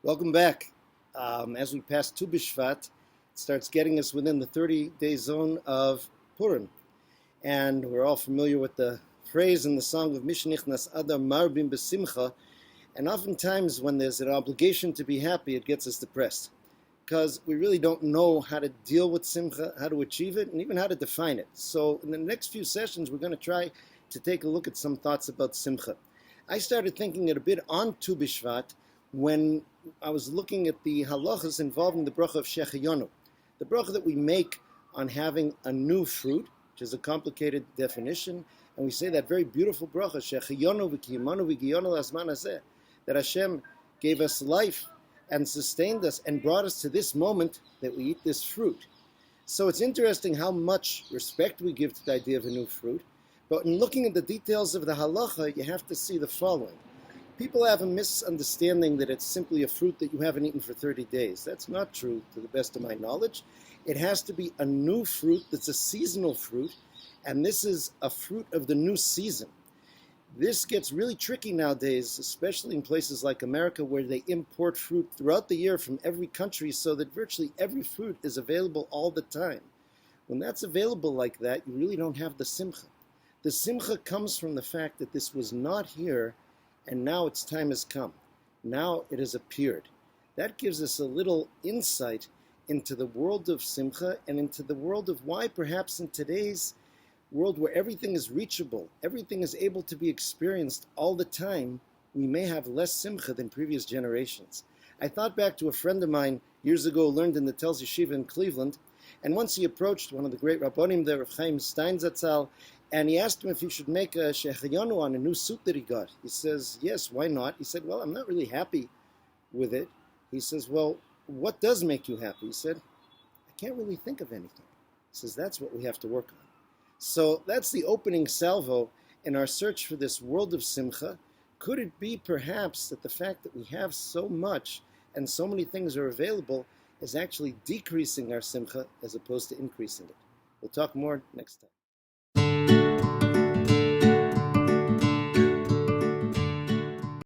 Welcome back. As we pass Tu B'Shvat, it starts getting us within the 30-day zone of Purim. And we're all familiar with the phrase in the song of Mishnichnas Adam Marbim B'Simcha. And oftentimes when there's an obligation to be happy, it gets us depressed. Because we really don't know how to deal with Simcha, how to achieve it, and even how to define it. So in the next few sessions, we're going to try to take a look at some thoughts about Simcha. I started thinking it a bit on Tu B'Shvat when I was looking at the halachas involving the bracha of Shechayonu, the bracha that we make on having a new fruit, which is a complicated definition, and we say that very beautiful bracha, Shechayonu v'kiyamanu v'giyonu l'azman hazeh, that Hashem gave us life and sustained us and brought us to this moment that we eat this fruit. So it's interesting how much respect we give to the idea of a new fruit, but in looking at the details of the halacha, you have to see the following. People have a misunderstanding that it's simply a fruit that you haven't eaten for 30 days. That's not true, to the best of my knowledge. It has to be a new fruit that's a seasonal fruit, and this is a fruit of the new season. This gets really tricky nowadays, especially in places like America, where they import fruit throughout the year from every country so that virtually every fruit is available all the time. When that's available like that, you really don't have the Simcha. The Simcha comes from the fact that this was not here, and now its time has come. Now it has appeared. That gives us a little insight into the world of Simcha and into the world of why perhaps in today's world where everything is reachable, everything is able to be experienced all the time, we may have less Simcha than previous generations. I thought back to a friend of mine years ago, learned in the Telz Yeshiva in Cleveland, and once he approached one of the great Rabbonim there, Rav Chaim Stein Zatzal, and he asked him if he should make a Shechayonu on a new suit that he got. He says, yes, why not? He said, well, I'm not really happy with it. He says, well, what does make you happy? He said, I can't really think of anything. He says, that's what we have to work on. So that's the opening salvo in our search for this world of Simcha. Could it be perhaps that the fact that we have so much and so many things are available is actually decreasing our Simcha as opposed to increasing it? We'll talk more next time.